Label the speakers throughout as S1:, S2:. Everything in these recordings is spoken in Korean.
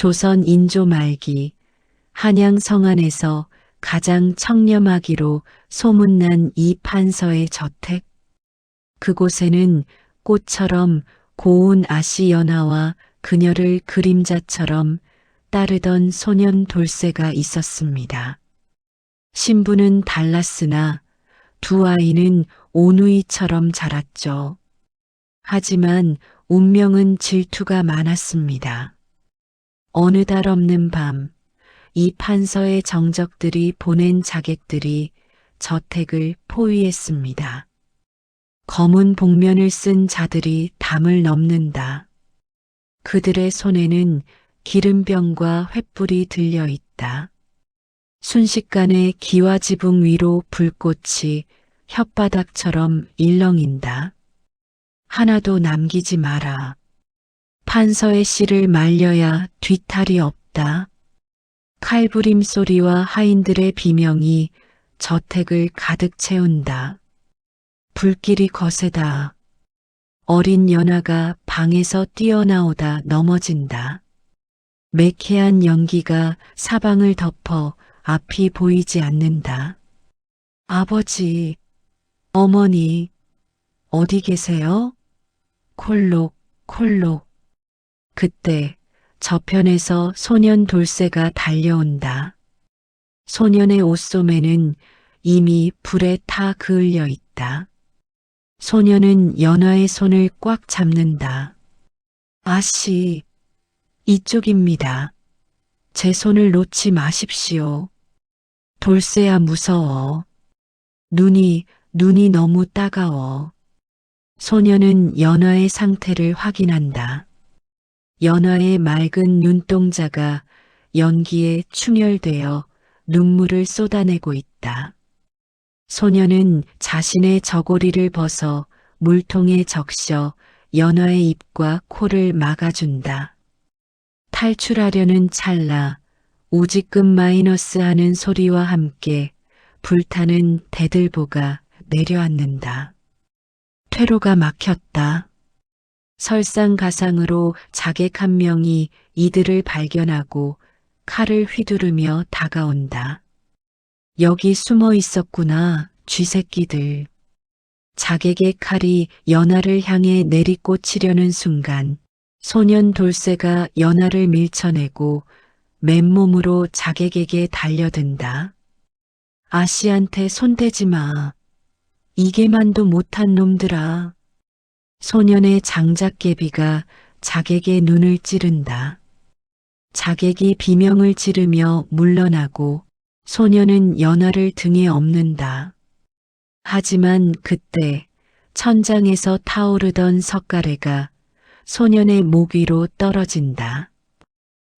S1: 조선 인조 말기 한양 성안에서 가장 청렴하기로 소문난 이 판서의 저택. 그곳에는 꽃처럼 고운 아씨 연하와 그녀를 그림자처럼 따르던 소년 돌쇠가 있었습니다. 신부는 달랐으나 두 아이는 오누이처럼 자랐죠. 하지만 운명은 질투가 많았습니다. 어느 달 없는 밤, 이 판서의 정적들이 보낸 자객들이 저택을 포위했습니다. 검은 복면을 쓴 자들이 담을 넘는다. 그들의 손에는 기름병과 횃불이 들려 있다. 순식간에 기와지붕 위로 불꽃이 혓바닥처럼 일렁인다. 하나도 남기지 마라. 판서의 씨를 말려야 뒤탈이 없다. 칼부림 소리와 하인들의 비명이 저택을 가득 채운다. 불길이 거세다. 어린 연하가 방에서 뛰어나오다 넘어진다. 매캐한 연기가 사방을 덮어 앞이 보이지 않는다. 아버지, 어머니, 어디 계세요? 콜록, 콜록. 그때 저편에서 소년 돌쇠가 달려온다. 소년의 옷소매는 이미 불에 타 그을려 있다. 소년은 연하의 손을 꽉 잡는다. 아씨, 이쪽입니다. 제 손을 놓지 마십시오. 돌쇠야 무서워. 눈이 너무 따가워. 소년은 연하의 상태를 확인한다. 연하의 맑은 눈동자가 연기에 충혈되어 눈물을 쏟아내고 있다. 소년은 자신의 저고리를 벗어 물통에 적셔 연하의 입과 코를 막아준다. 탈출하려는 찰나 우지금 마이너스 하는 소리와 함께 불타는 대들보가 내려앉는다. 퇴로가 막혔다. 설상가상으로 자객 한 명이 이들을 발견하고 칼을 휘두르며 다가온다. 여기 숨어 있었구나, 쥐새끼들. 자객의 칼이 연하를 향해 내리꽂히려는 순간 소년 돌쇠가 연하를 밀쳐내고 맨몸으로 자객에게 달려든다. 아씨한테 손대지 마. 이게만도 못한 놈들아. 소년의 장작개비가 자객의 눈을 찌른다. 자객이 비명을 지르며 물러나고 소년은 연하를 등에 업는다. 하지만 그때 천장에서 타오르던 석가래가 소년의 목 위로 떨어진다.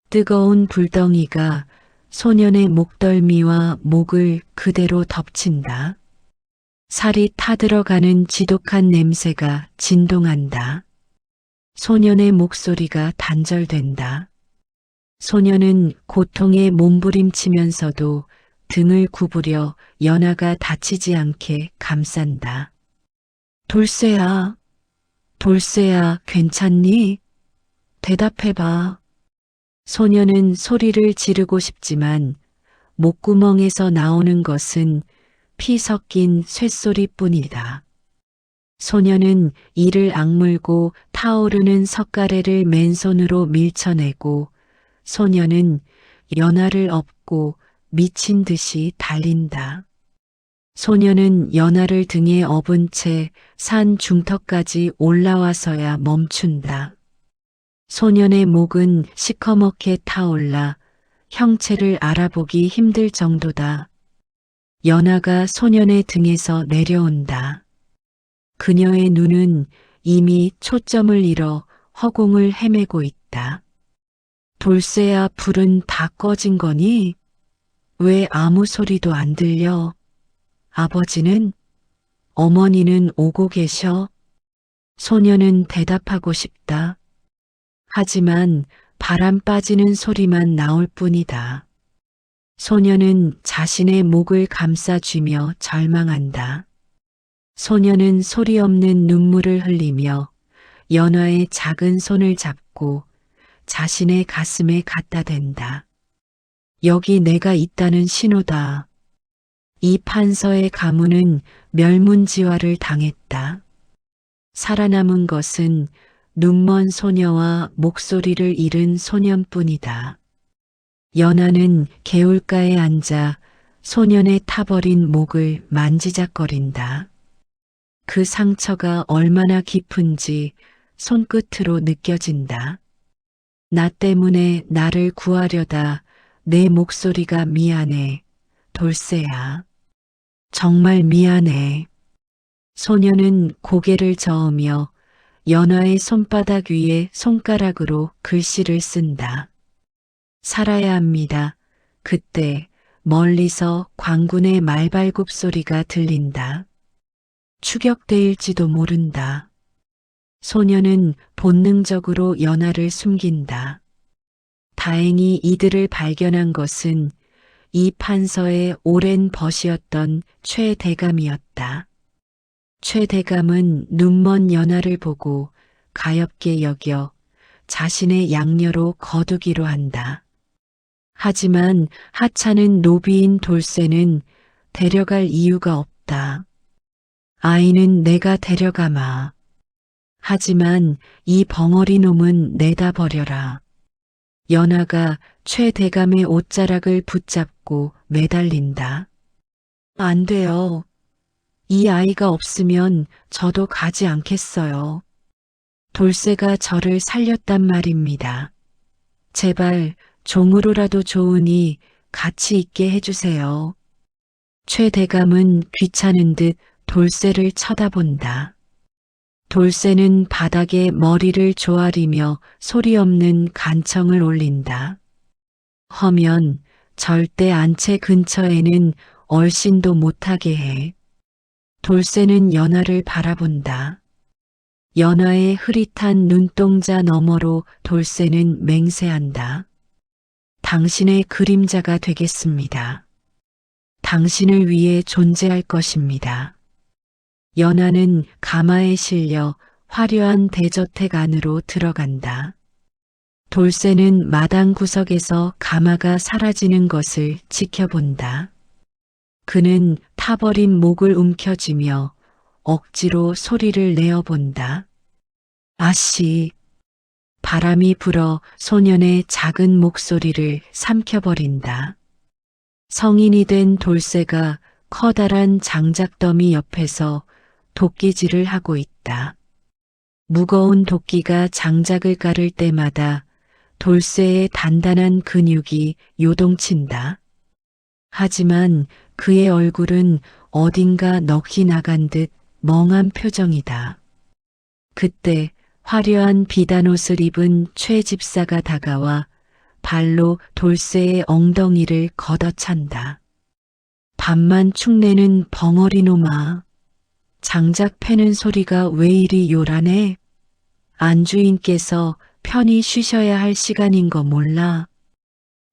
S1: 뜨거운 불덩이가 소년의 목덜미와 목을 그대로 덮친다. 살이 타들어가는 지독한 냄새가 진동한다. 소년의 목소리가 단절된다. 소년은 고통에 몸부림치면서도 등을 구부려 연하가 다치지 않게 감싼다. 돌쇠야, 돌쇠야, 괜찮니? 대답해봐. 소년은 소리를 지르고 싶지만 목구멍에서 나오는 것은 피 섞인 쇳소리뿐이다. 소년은 이를 악물고 타오르는 석가래를 맨손으로 밀쳐내고 소년은 연하를 업고 미친 듯이 달린다. 소년은 연하를 등에 업은 채 산 중턱까지 올라와서야 멈춘다. 소년의 목은 시커멓게 타올라 형체를 알아보기 힘들 정도다. 연하가 소년의 등에서 내려온다. 그녀의 눈은 이미 초점을 잃어 허공을 헤매고 있다. 돌쇠야, 불은 다 꺼진 거니? 왜 아무 소리도 안 들려? 아버지는? 어머니는 오고 계셔? 소년은 대답하고 싶다. 하지만 바람 빠지는 소리만 나올 뿐이다. 소년은 자신의 목을 감싸쥐며 절망한다. 소년은 소리 없는 눈물을 흘리며 연하의 작은 손을 잡고 자신의 가슴에 갖다 댄다. 여기 내가 있다는 신호다. 이 판서의 가문은 멸문지화를 당했다. 살아남은 것은 눈먼 소녀와 목소리를 잃은 소년뿐이다. 연하는 개울가에 앉아 소년의 타버린 목을 만지작거린다. 그 상처가 얼마나 깊은지 손끝으로 느껴진다. 나 때문에 나를 구하려다 내 목소리가 미안해. 돌쇠야. 정말 미안해. 소녀는 고개를 저으며 연화의 손바닥 위에 손가락으로 글씨를 쓴다. 살아야 합니다. 그때 멀리서 광군의 말발굽 소리가 들린다. 추격대일지도 모른다. 소녀는 본능적으로 연화를 숨긴다. 다행히 이들을 발견한 것은 이 판서의 오랜 벗이었던 최 대감이었다. 최 대감은 눈먼 연하를 보고 가엾게 여겨 자신의 양녀로 거두기로 한다. 하지만 하찮은 노비인 돌쇠는 데려갈 이유가 없다. 아이는 내가 데려가마. 하지만 이 벙어리 놈은 내다 버려라. 연하가 최 대감의 옷자락을 붙잡고 매달린다. 안 돼요. 이 아이가 없으면 저도 가지 않겠어요. 돌쇠가 저를 살렸단 말입니다. 제발 종으로라도 좋으니 같이 있게 해주세요. 최 대감은 귀찮은 듯 돌쇠를 쳐다본다. 돌쇠는 바닥에 머리를 조아리며 소리 없는 간청을 올린다. 허면 절대 안채 근처에는 얼씬도 못하게 해. 돌쇠는 연하를 바라본다. 연하의 흐릿한 눈동자 너머로 돌쇠는 맹세한다. 당신의 그림자가 되겠습니다. 당신을 위해 존재할 것입니다. 연하는 가마에 실려 화려한 대저택 안으로 들어간다. 돌쇠는 마당 구석에서 가마가 사라지는 것을 지켜본다. 그는 타버린 목을 움켜쥐며 억지로 소리를 내어본다. 아씨. 바람이 불어 소년의 작은 목소리를 삼켜버린다. 성인이 된 돌쇠가 커다란 장작더미 옆에서 도끼질을 하고 있다. 무거운 도끼가 장작을 깔을 때마다 돌쇠의 단단한 근육이 요동친다. 하지만 그의 얼굴은 어딘가 넋이 나간 듯 멍한 표정이다. 그때 화려한 비단옷을 입은 최 집사가 다가와 발로 돌쇠의 엉덩이를 걷어찬다. 밤만 축내는 벙어리 놈아. 장작 패는 소리가 왜 이리 요란해? 안주인께서 편히 쉬셔야 할 시간인 거 몰라?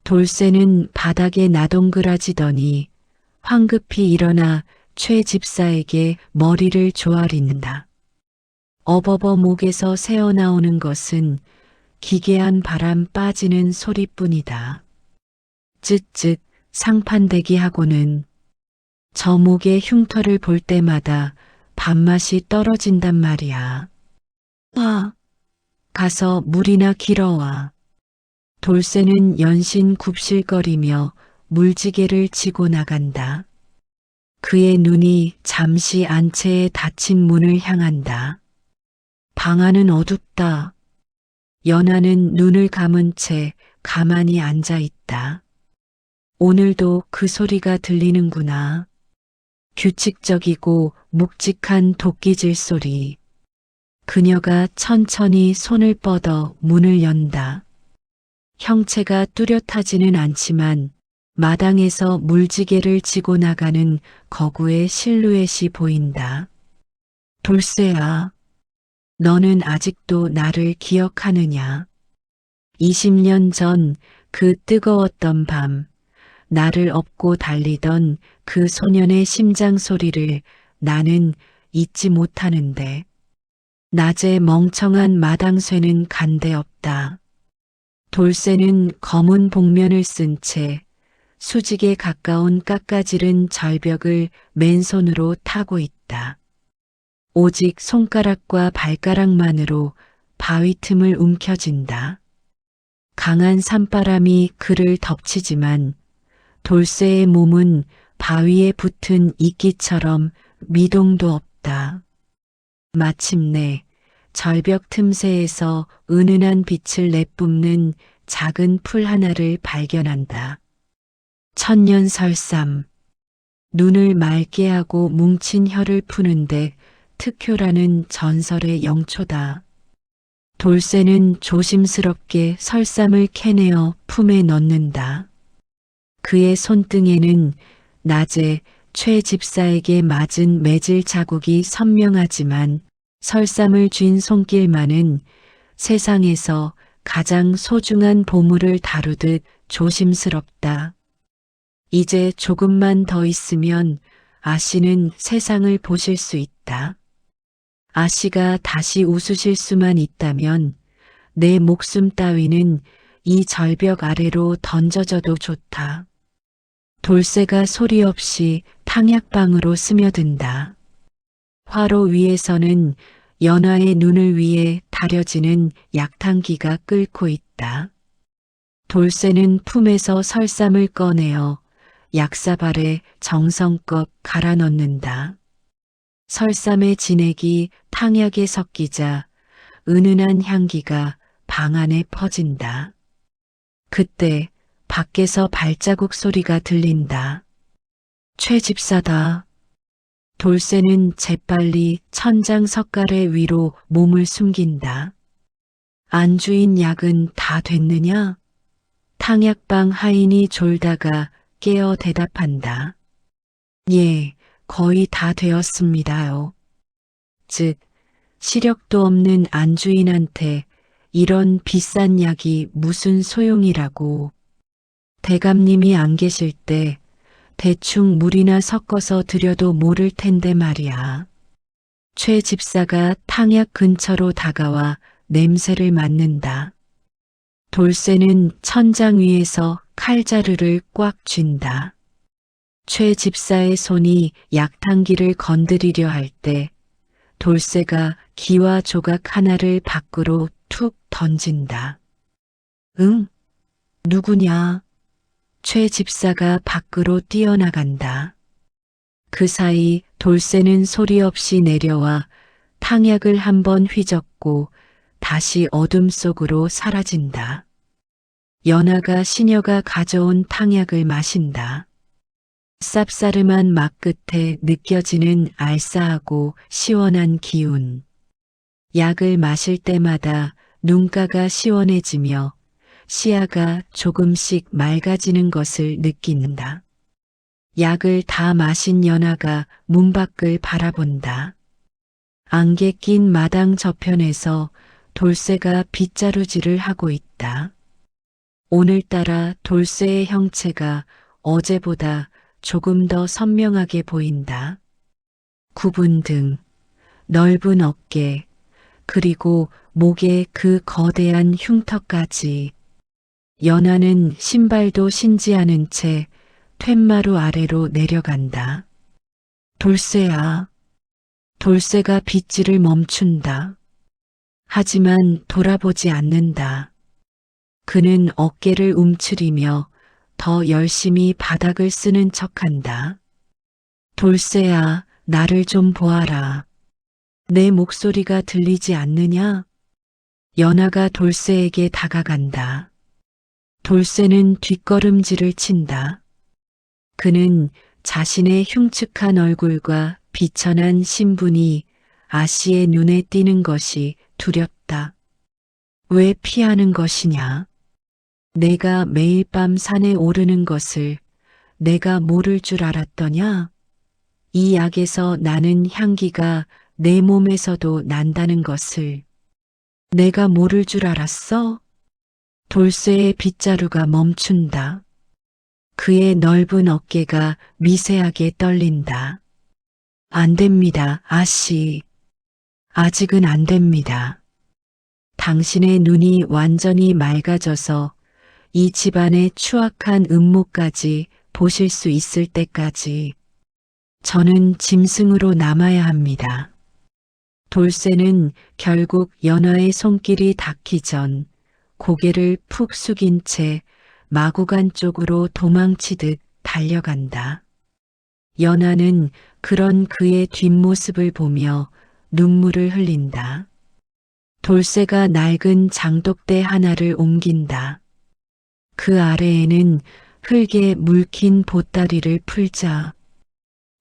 S1: 돌쇠는 바닥에 나동그라지더니 황급히 일어나 최 집사에게 머리를 조아린다. 어버버 목에서 새어나오는 것은 기괴한 바람 빠지는 소리뿐이다. 쯧쯧 상판대기 하고는 저 목의 흉터를 볼 때마다 밥맛이 떨어진단 말이야. 와, 가서 물이나 길어와. 돌쇠는 연신 굽실거리며 물지개를 지고 나간다. 그의 눈이 잠시 안채에 닫힌 문을 향한다. 방 안은 어둡다. 연하는 눈을 감은 채 가만히 앉아 있다. 오늘도 그 소리가 들리는구나. 규칙적이고 묵직한 도끼질 소리. 그녀가 천천히 손을 뻗어 문을 연다. 형체가 뚜렷하지는 않지만 마당에서 물지개를 지고 나가는 거구의 실루엣이 보인다. 돌쇠야, 너는 아직도 나를 기억하느냐? 20년 전 그 뜨거웠던 밤, 나를 업고 달리던 그 소년의 심장 소리를 나는 잊지 못하는데, 낮에 멍청한 마당쇠는 간데없다. 돌쇠는 검은 복면을 쓴 채 수직에 가까운 깎아지른 절벽을 맨손으로 타고 있다. 오직 손가락과 발가락만으로 바위 틈을 움켜쥔다. 강한 산바람이 그를 덮치지만 돌쇠의 몸은 바위에 붙은 이끼처럼 미동도 없다. 마침내 절벽 틈새에서 은은한 빛을 내뿜는 작은 풀 하나를 발견한다. 천년설삼. 눈을 맑게 하고 뭉친 혀를 푸는데 특효라는 전설의 영초다. 돌쇠는 조심스럽게 설삼을 캐내어 품에 넣는다. 그의 손등에는 낮에 최 집사에게 맞은 매질 자국이 선명하지만 설삼을 쥔 손길만은 세상에서 가장 소중한 보물을 다루듯 조심스럽다. 이제 조금만 더 있으면 아씨는 세상을 보실 수 있다. 아씨가 다시 웃으실 수만 있다면 내 목숨 따위는 이 절벽 아래로 던져져도 좋다. 돌쇠가 소리 없이 탕약방으로 스며든다. 화로 위에서는 연화의 눈을 위해 다려지는 약탕기가 끓고 있다. 돌쇠는 품에서 설삼을 꺼내어 약사발에 정성껏 갈아 넣는다. 설삼의 진액이 탕약에 섞이자 은은한 향기가 방 안에 퍼진다. 그때 밖에서 발자국 소리가 들린다. 최 집사다. 돌쇠는 재빨리 천장 석가래 위로 몸을 숨긴다. 안주인 약은 다 됐느냐? 탕약방 하인이 졸다가 깨어 대답한다. 예, 거의 다 되었습니다요. 즉, 시력도 없는 안주인한테 이런 비싼 약이 무슨 소용이라고. 대감님이 안 계실 때 대충 물이나 섞어서 드려도 모를 텐데 말이야. 최 집사가 탕약 근처로 다가와 냄새를 맡는다. 돌쇠는 천장 위에서 칼자루를 꽉 쥔다. 최 집사의 손이 약탕기를 건드리려 할 때 돌쇠가 기와 조각 하나를 밖으로 툭 던진다. 응? 누구냐? 최 집사가 밖으로 뛰어나간다. 그 사이 돌쇠는 소리 없이 내려와 탕약을 한번 휘젓고 다시 어둠 속으로 사라진다. 연하가 시녀가 가져온 탕약을 마신다. 쌉싸름한 맛 끝에 느껴지는 알싸하고 시원한 기운. 약을 마실 때마다 눈가가 시원해지며 시야가 조금씩 맑아지는 것을 느낀다. 약을 다 마신 연하가 문 밖을 바라본다. 안개 낀 마당 저편에서 돌쇠가 빗자루질을 하고 있다. 오늘따라 돌쇠의 형체가 어제보다 조금 더 선명하게 보인다. 굽은 등, 넓은 어깨, 그리고 목에 그 거대한 흉터까지. 연하는 신발도 신지 않은 채 툇마루 아래로 내려간다. 돌쇠야. 돌쇠가 빗질을 멈춘다. 하지만 돌아보지 않는다. 그는 어깨를 움츠리며 더 열심히 바닥을 쓰는 척한다. 돌쇠야, 나를 좀 보아라. 내 목소리가 들리지 않느냐? 연하가 돌쇠에게 다가간다. 돌쇠는 뒷걸음질을 친다. 그는 자신의 흉측한 얼굴과 비천한 신분이 아씨의 눈에 띄는 것이 두렵다. 왜 피하는 것이냐? 내가 매일 밤 산에 오르는 것을 내가 모를 줄 알았더냐? 이 약에서 나는 향기가 내 몸에서도 난다는 것을 내가 모를 줄 알았어? 돌쇠의 빗자루가 멈춘다. 그의 넓은 어깨가 미세하게 떨린다. 안 됩니다, 아씨. 아직은 안 됩니다. 당신의 눈이 완전히 맑아져서 이 집안의 추악한 음모까지 보실 수 있을 때까지 저는 짐승으로 남아야 합니다. 돌쇠는 결국 연화의 손길이 닿기 전 고개를 푹 숙인 채 마구간 쪽으로 도망치듯 달려간다. 연화는 그런 그의 뒷모습을 보며 눈물을 흘린다. 돌쇠가 낡은 장독대 하나를 옮긴다. 그 아래에는 흙에 물킨 보따리를 풀자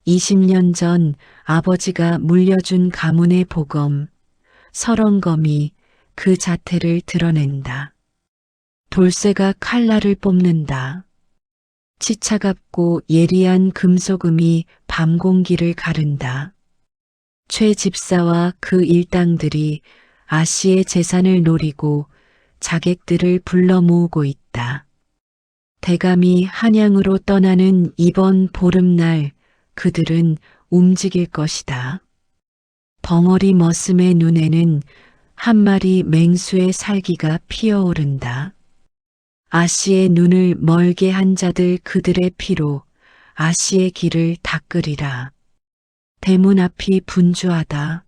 S1: 20년 전 아버지가 물려준 가문의 보검, 설원검이 그 자태를 드러낸다. 돌쇠가 칼날을 뽑는다. 치차갑고 예리한 금소금이 밤 공기를 가른다. 최 집사와 그 일당들이 아씨의 재산을 노리고 자객들을 불러 모으고 있다. 대감이 한양으로 떠나는 이번 보름날 그들은 움직일 것이다. 벙어리 머슴의 눈에는 한 마리 맹수의 살기가 피어오른다. 아씨의 눈을 멀게 한 자들 그들의 피로 아씨의 길을 닦으리라. 대문 앞이 분주하다.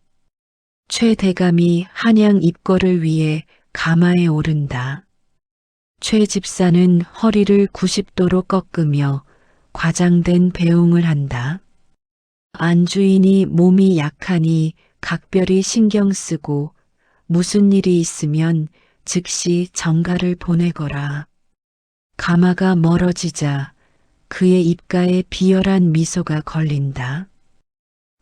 S1: 최 대감이 한양 입거를 위해 가마에 오른다. 최 집사는 허리를 90도로 꺾으며 과장된 배웅을 한다. 안주인이 몸이 약하니 각별히 신경 쓰고 무슨 일이 있으면 즉시 정가를 보내거라. 가마가 멀어지자 그의 입가에 비열한 미소가 걸린다.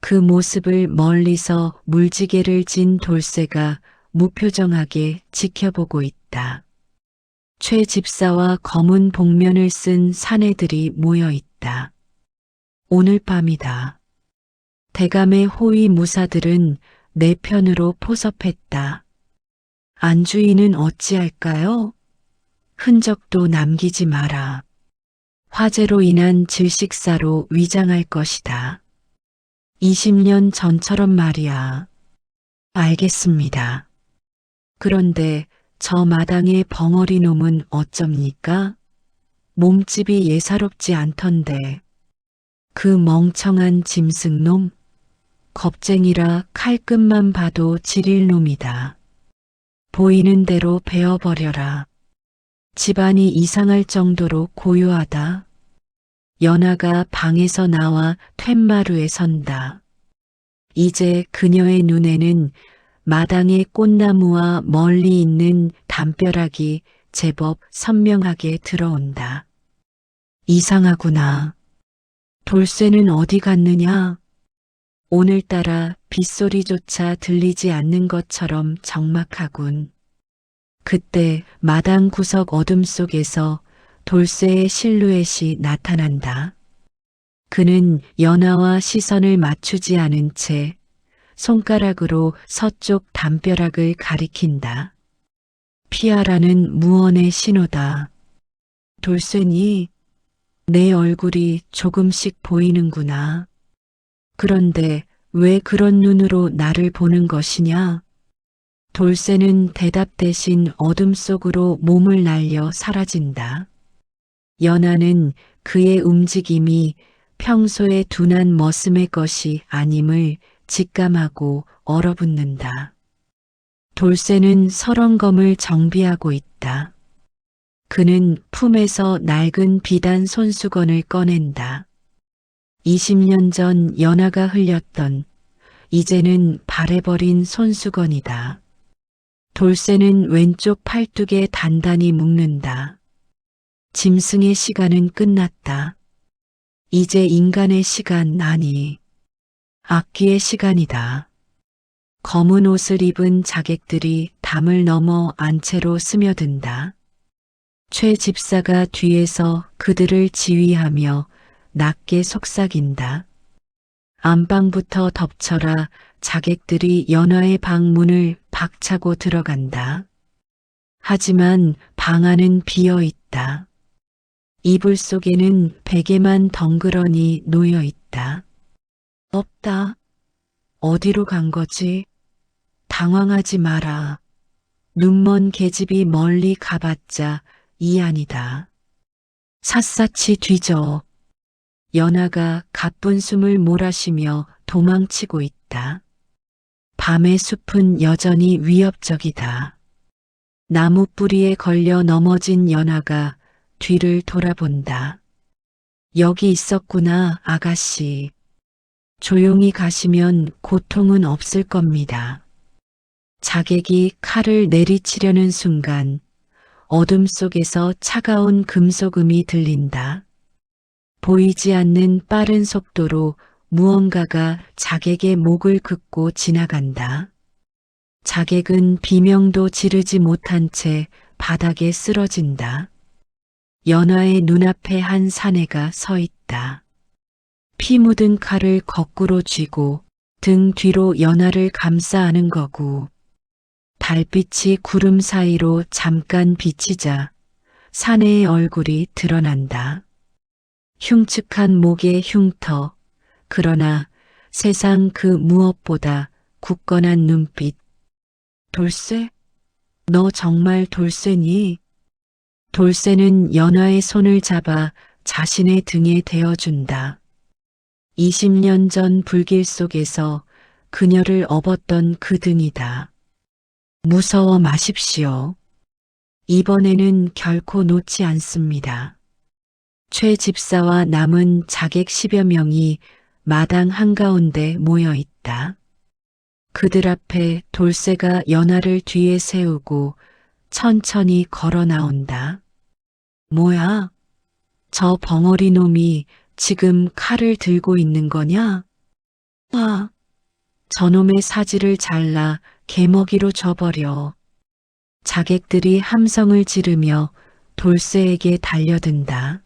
S1: 그 모습을 멀리서 물지개를 진 돌쇠가 무표정하게 지켜보고 있다. 최 집사와 검은 복면을 쓴 사내들이 모여 있다. 오늘 밤이다. 대감의 호위 무사들은 내 편으로 포섭했다. 안주인은 어찌할까요? 흔적도 남기지 마라. 화재로 인한 질식사로 위장할 것이다. 20년 전처럼 말이야. 알겠습니다. 그런데 저 마당의 벙어리 놈은 어쩝니까? 몸집이 예사롭지 않던데. 그 멍청한 짐승놈? 겁쟁이라 칼끝만 봐도 지릴 놈이다. 보이는 대로 베어버려라. 집안이 이상할 정도로 고요하다. 연하가 방에서 나와 툇마루에 선다. 이제 그녀의 눈에는 마당의 꽃나무와 멀리 있는 담벼락이 제법 선명하게 들어온다. 이상하구나. 돌쇠는 어디 갔느냐? 오늘따라 빗소리조차 들리지 않는 것처럼 적막하군. 그때 마당 구석 어둠 속에서 돌쇠의 실루엣이 나타난다. 그는 연하와 시선을 맞추지 않은 채 손가락으로 서쪽 담벼락을 가리킨다. 피하라는 무언의 신호다. 돌쇠니, 내 얼굴이 조금씩 보이는구나. 그런데 왜 그런 눈으로 나를 보는 것이냐? 돌쇠는 대답 대신 어둠 속으로 몸을 날려 사라진다. 연하는 그의 움직임이 평소의 둔한 머슴의 것이 아님을 직감하고 얼어붙는다. 돌쇠는 설원검을 정비하고 있다. 그는 품에서 낡은 비단 손수건을 꺼낸다. 20년 전 연하가 흘렸던 이제는 바래버린 손수건이다. 돌쇠는 왼쪽 팔뚝에 단단히 묶는다. 짐승의 시간은 끝났다. 이제 인간의 시간 아니, 악귀의 시간이다. 검은 옷을 입은 자객들이 담을 넘어 안채로 스며든다. 최 집사가 뒤에서 그들을 지휘하며 낮게 속삭인다. 안방부터 덮쳐라 자객들이 연화의 방문을 박차고 들어간다. 하지만 방 안은 비어 있다. 이불 속에는 베개만 덩그러니 놓여 있다. 없다. 어디로 간 거지? 당황하지 마라. 눈먼 계집이 멀리 가봤자 이 아니다. 샅샅이 뒤져. 연하가 가쁜 숨을 몰아쉬며 도망치고 있다. 밤의 숲은 여전히 위협적이다. 나무 뿌리에 걸려 넘어진 연하가 뒤를 돌아본다. 여기 있었구나, 아가씨. 조용히 가시면 고통은 없을 겁니다. 자객이 칼을 내리치려는 순간 어둠 속에서 차가운 금속음이 들린다. 보이지 않는 빠른 속도로 무언가가 자객의 목을 긋고 지나간다. 자객은 비명도 지르지 못한 채 바닥에 쓰러진다. 연하의 눈앞에 한 사내가 서 있다. 피 묻은 칼을 거꾸로 쥐고 등 뒤로 연하를 감싸 안은 거고, 달빛이 구름 사이로 잠깐 비치자 사내의 얼굴이 드러난다. 흉측한 목의 흉터, 그러나 세상 그 무엇보다 굳건한 눈빛. 돌쇠? 너 정말 돌쇠니? 돌쇠는 연하의 손을 잡아 자신의 등에 대어준다. 20년 전 불길 속에서 그녀를 업었던 그 등이다. 무서워 마십시오. 이번에는 결코 놓지 않습니다. 최 집사와 남은 자객 10여 명이 마당 한가운데 모여 있다. 그들 앞에 돌쇠가 연하를 뒤에 세우고 천천히 걸어 나온다. 뭐야? 저 벙어리 놈이 지금 칼을 들고 있는 거냐? 아, 저놈의 사지를 잘라 개먹이로 줘버려. 자객들이 함성을 지르며 돌쇠에게 달려든다.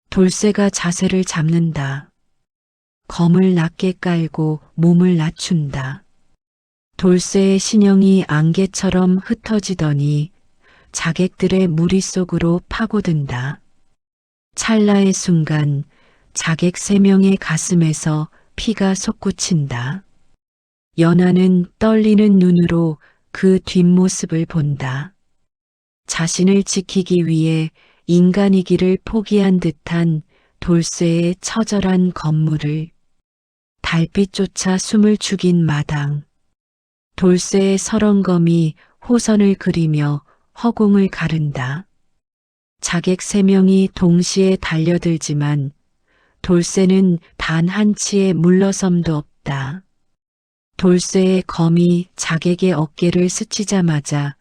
S1: 돌쇠가 자세를 잡는다. 검을 낮게 깔고 몸을 낮춘다. 돌쇠의 신형이 안개처럼 흩어지더니 자객들의 무리 속으로 파고든다. 찰나의 순간 자객 3명의 가슴에서 피가 솟구친다. 연하는 떨리는 눈으로 그 뒷모습을 본다. 자신을 지키기 위해 인간이기를 포기한 듯한 돌쇠의 처절한 건물을, 달빛조차 숨을 죽인 마당, 돌쇠의 서렁검이 호선을 그리며 허공을 가른다. 자객 3명이 동시에 달려들지만 돌쇠는 단 한 치의 물러섬도 없다. 돌쇠의 검이 자객의 어깨를 스치자마자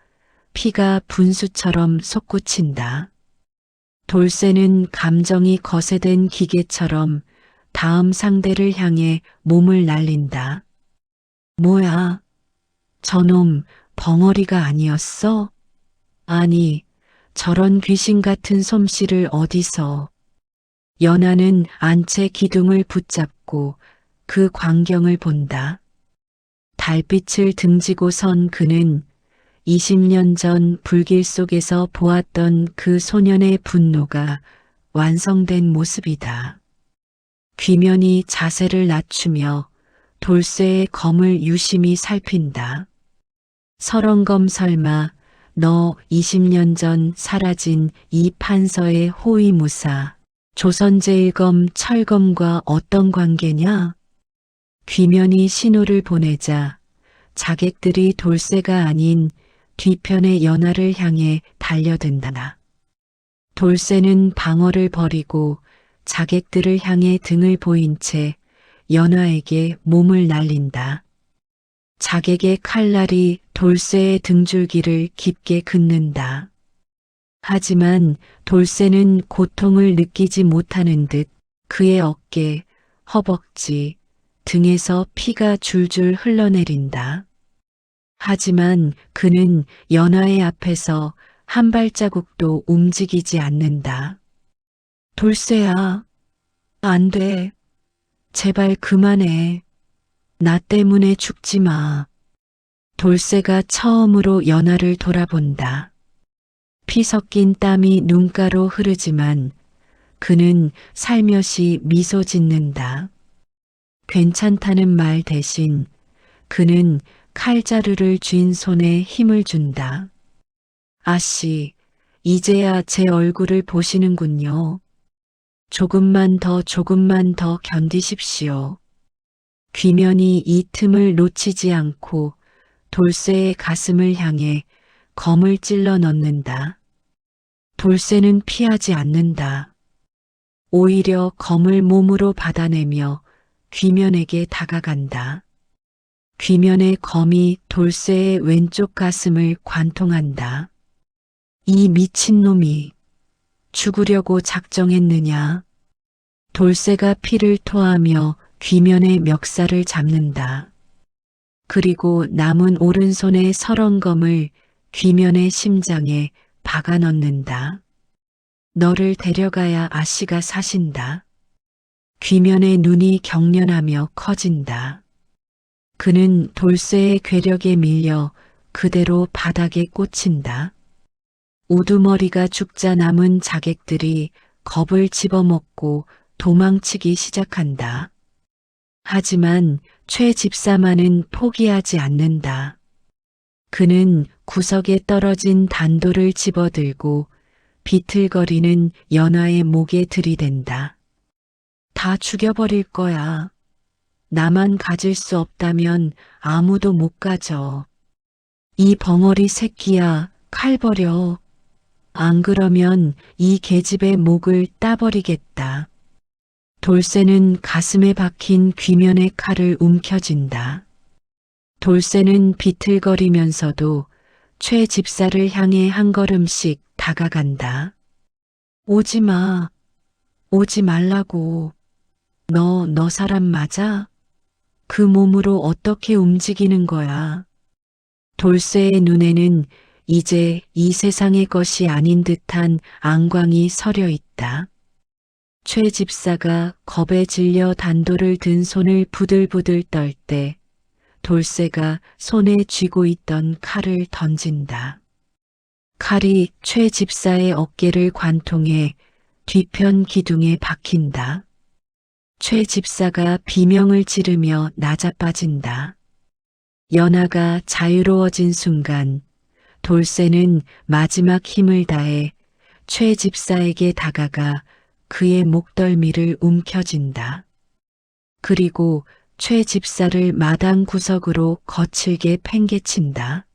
S1: 피가 분수처럼 솟구친다. 돌쇠는 감정이 거세된 기계처럼 다음 상대를 향해 몸을 날린다. 뭐야? 저놈 벙어리가 아니었어? 아니, 저런 귀신 같은 솜씨를 어디서. 연하는 안채 기둥을 붙잡고 그 광경을 본다. 달빛을 등지고 선 그는 20년 전 불길 속에서 보았던 그 소년의 분노가 완성된 모습이다. 귀면이 자세를 낮추며 돌쇠의 검을 유심히 살핀다. 서렁검 설마 너 20년 전 사라진 이 판서의 호위무사 조선제일검 철검과 어떤 관계냐? 귀면이 신호를 보내자 자객들이 돌쇠가 아닌 뒤편의 연하를 향해 달려든다. 돌쇠는 방어를 버리고 자객들을 향해 등을 보인 채 연하에게 몸을 날린다. 자객의 칼날이 돌쇠의 등줄기를 깊게 긋는다. 하지만 돌쇠는 고통을 느끼지 못하는 듯 그의 어깨, 허벅지, 등에서 피가 줄줄 흘러내린다. 하지만 그는 연하의 앞에서 한 발자국도 움직이지 않는다. 돌쇠야, 안 돼. 제발 그만해. 나 때문에 죽지 마. 돌쇠가 처음으로 연하를 돌아본다. 피 섞인 땀이 눈가로 흐르지만 그는 살며시 미소 짓는다. 괜찮다는 말 대신 그는 칼자루를 쥔 손에 힘을 준다. 아씨, 이제야 제 얼굴을 보시는군요. 조금만 더 견디십시오. 귀면이 이 틈을 놓치지 않고 돌쇠의 가슴을 향해 검을 찔러 넣는다. 돌쇠는 피하지 않는다. 오히려 검을 몸으로 받아내며 귀면에게 다가간다. 귀면의 검이 돌쇠의 왼쪽 가슴을 관통한다. 이 미친놈이 죽으려고 작정했느냐. 돌쇠가 피를 토하며 귀면의 멱살을 잡는다. 그리고 남은 오른손의 설원검을 귀면의 심장에 박아 넣는다. 너를 데려가야 아씨가 사신다. 귀면의 눈이 경련하며 커진다. 그는 돌쇠의 괴력에 밀려 그대로 바닥에 꽂힌다. 우두머리가 죽자 남은 자객들이 겁을 집어먹고 도망치기 시작한다. 하지만 최 집사만은 포기하지 않는다. 그는 구석에 떨어진 단도를 집어들고 비틀거리는 연화의 목에 들이댄다. 다 죽여버릴 거야. 나만 가질 수 없다면 아무도 못 가져. 이 벙어리 새끼야, 칼 버려. 안 그러면 이 계집의 목을 따버리겠다. 돌쇠는 가슴에 박힌 귀면의 칼을 움켜쥔다. 돌쇠는 비틀거리면서도 최 집사를 향해 한 걸음씩 다가간다. 오지 마. 오지 말라고. 너 사람 맞아? 그 몸으로 어떻게 움직이는 거야? 돌쇠의 눈에는 이제 이 세상의 것이 아닌 듯한 앙광이 서려 있다. 최 집사가 겁에 질려 단도를 든 손을 부들부들 떨 때 돌쇠가 손에 쥐고 있던 칼을 던진다. 칼이 최 집사의 어깨를 관통해 뒤편 기둥에 박힌다. 최 집사가 비명을 지르며 나자빠진다. 연하가 자유로워진 순간 돌쇠는 마지막 힘을 다해 최 집사에게 다가가 그의 목덜미를 움켜쥔다. 그리고 최 집사를 마당 구석으로 거칠게 팽개친다.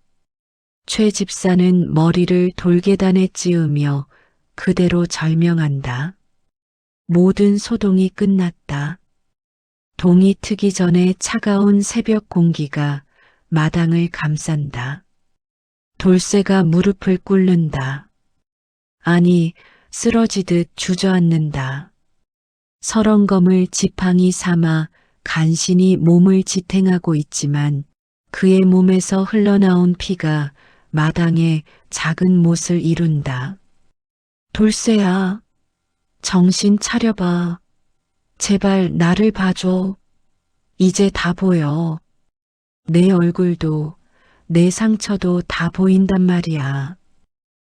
S1: 최 집사는 머리를 돌계단에 찌우며 그대로 절명한다. 모든 소동이 끝났다. 동이 트기 전에 차가운 새벽 공기가 마당을 감싼다. 돌쇠가 무릎을 꿇는다. 아니, 쓰러지듯 주저앉는다. 설원검을 지팡이 삼아 간신히 몸을 지탱하고 있지만 그의 몸에서 흘러나온 피가 마당에 작은 못을 이룬다. 돌쇠야, 정신 차려봐. 제발 나를 봐줘. 이제 다 보여. 내 얼굴도 내 상처도 다 보인단 말이야.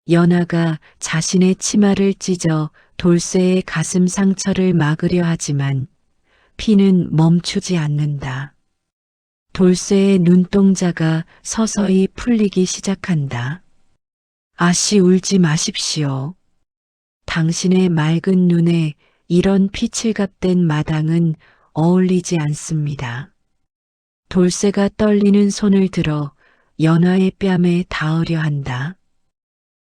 S1: 연하가 자신의 치마를 찢어 돌쇠의 가슴 상처를 막으려 하지만 피는 멈추지 않는다. 돌쇠의 눈동자가 서서히 풀리기 시작한다. 아씨, 울지 마십시오. 당신의 맑은 눈에 이런 피칠갑된 마당은 어울리지 않습니다. 돌쇠가 떨리는 손을 들어 연하의 뺨에 닿으려 한다.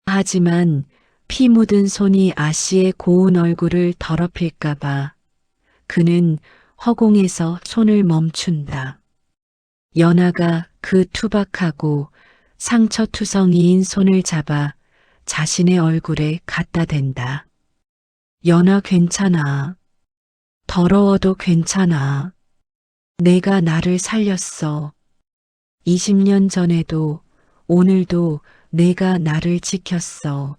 S1: 하지만 피 묻은 손이 아씨의 고운 얼굴을 더럽힐까봐 그는 허공에서 손을 멈춘다. 연하가 그 투박하고 상처투성이인 손을 잡아 자신의 얼굴에 갖다 댄다. 연하, 괜찮아. 더러워도 괜찮아. 내가 나를 살렸어. 20년 전에도 오늘도 내가 나를 지켰어.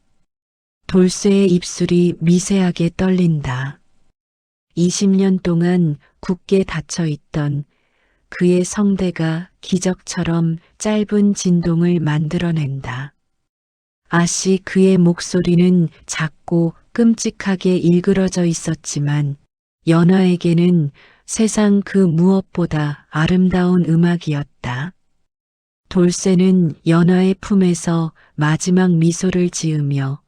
S1: 돌쇠의 입술이 미세하게 떨린다. 20년 동안 굳게 닫혀 있던 그의 성대가 기적처럼 짧은 진동을 만들어낸다. 아씨, 그의 목소리는 작고 끔찍하게 일그러져 있었지만 연하에게는 세상 그 무엇보다 아름다운 음악이었다. 돌쇠는 연하의 품에서 마지막 미소를 지으며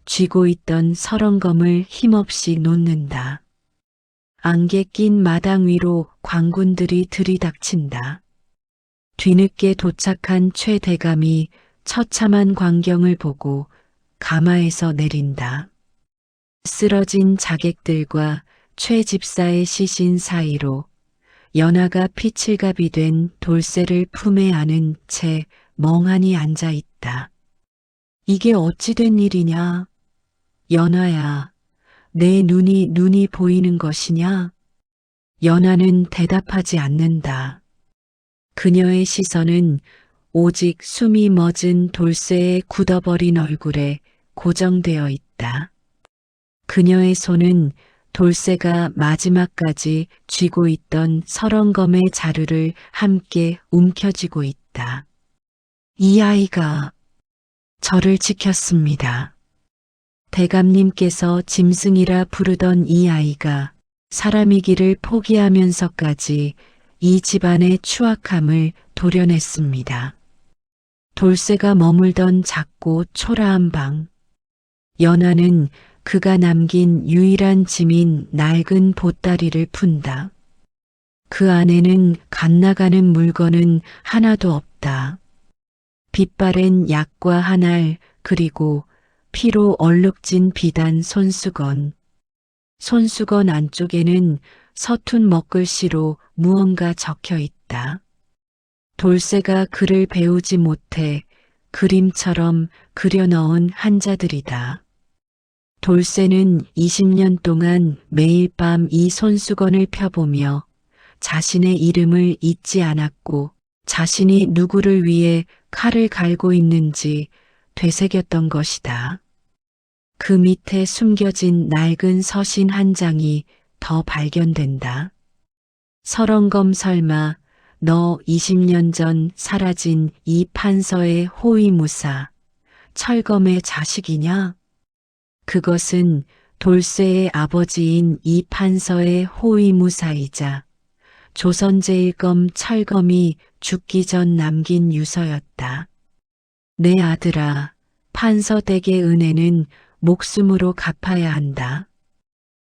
S1: 쥐고 있던 설원검을 힘없이 놓는다. 안개 낀 마당 위로 광군들이 들이닥친다. 뒤늦게 도착한 최 대감이 처참한 광경을 보고 가마에서 내린다. 쓰러진 자객들과 최 집사의 시신 사이로 연하가 피칠갑이 된 돌쇠를 품에 안은 채 멍하니 앉아 있다. 이게 어찌 된 일이냐? 연하야, 내 눈이 보이는 것이냐? 연하는 대답하지 않는다. 그녀의 시선은 오직 숨이 멎은 돌쇠의 굳어버린 얼굴에 고정되어 있다. 그녀의 손은 돌쇠가 마지막까지 쥐고 있던 설원검의 자루를 함께 움켜쥐고 있다. 이 아이가 저를 지켰습니다. 대감님께서 짐승이라 부르던 이 아이가 사람이기를 포기하면서까지 이 집안의 추악함을 도려냈습니다. 돌쇠가 머물던 작고 초라한 방. 연하는 그가 남긴 유일한 짐인 낡은 보따리를 푼다. 그 안에는 갓나가는 물건은 하나도 없다. 빛바랜 약과 한 알, 그리고 피로 얼룩진 비단 손수건. 손수건 안쪽에는 서툰 먹글씨로 무언가 적혀 있다. 돌쇠가 글을 배우지 못해 그림처럼 그려넣은 한자들이다. 돌쇠는 20년 동안 매일 밤 이 손수건을 펴보며 자신의 이름을 잊지 않았고 자신이 누구를 위해 칼을 갈고 있는지 되새겼던 것이다. 그 밑에 숨겨진 낡은 서신 한 장이 더 발견된다. 설원검 설마 너 20년 전 사라진 이 판서의 호위무사 철검의 자식이냐? 그것은 돌쇠의 아버지인 이 판서의 호위무사이자 조선 제1검 철검이 죽기 전 남긴 유서였다. 내 아들아, 판서 댁의 은혜는 목숨으로 갚아야 한다.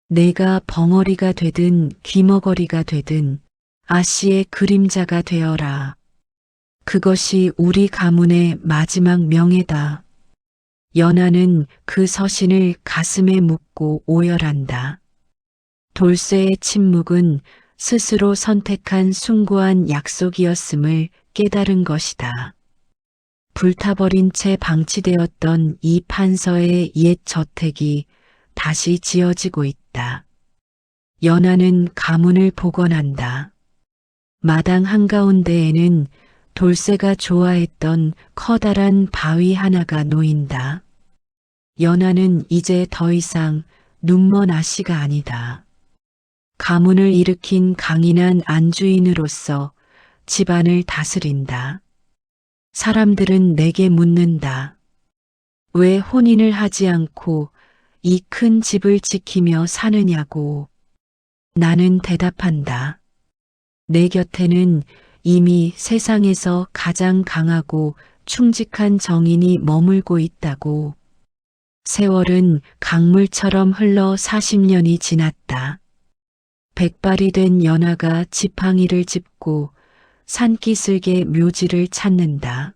S1: 내가 벙어리가 되든 귀머거리가 되든 아씨의 그림자가 되어라. 그것이 우리 가문의 마지막 명예다. 연하는 그 서신을 가슴에 묻고 오열한다. 돌쇠의 침묵은 스스로 선택한 숭고한 약속이었음을 깨달은 것이다. 불타버린 채 방치되었던 이 판서의 옛 저택이 다시 지어지고 있다. 연하는 가문을 복원한다. 마당 한가운데에는 돌쇠가 좋아했던 커다란 바위 하나가 놓인다. 연하는 이제 더 이상 눈먼 아씨가 아니다. 가문을 일으킨 강인한 안주인으로서 집안을 다스린다. 사람들은 내게 묻는다. 왜 혼인을 하지 않고 이 큰 집을 지키며 사느냐고. 나는 대답한다. 내 곁에는 이미 세상에서 가장 강하고 충직한 정인이 머물고 있다고. 세월은 강물처럼 흘러 40년이 지났다. 백발이 된 연하가 지팡이를 짚고 산기슭의 묘지를 찾는다.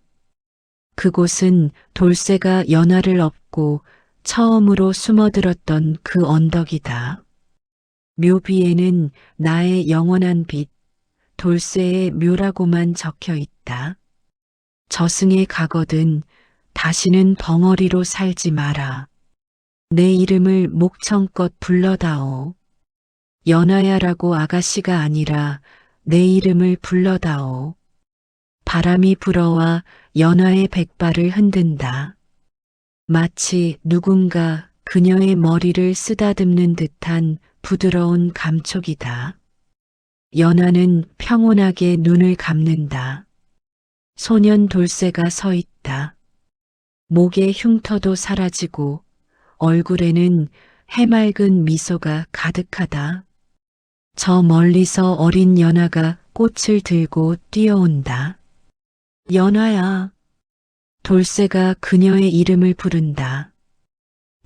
S1: 그곳은 돌쇠가 연하를 업고 처음으로 숨어들었던 그 언덕이다. 묘비에는 나의 영원한 빛, 돌쇠의 묘라고만 적혀 있다. 저승에 가거든 다시는 벙어리로 살지 마라. 내 이름을 목청껏 불러다오. 연하야라고 아가씨가 아니라 내 이름을 불러다오. 바람이 불어와 연하의 백발을 흔든다. 마치 누군가 그녀의 머리를 쓰다듬는 듯한 부드러운 감촉이다. 연하는 평온하게 눈을 감는다. 소년 돌쇠가 서 있다. 목의 흉터도 사라지고 얼굴에는 해맑은 미소가 가득하다. 저 멀리서 어린 연하가 꽃을 들고 뛰어온다. 연아야. 돌쇠가 그녀의 이름을 부른다.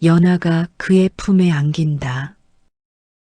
S1: 연아가 그의 품에 안긴다.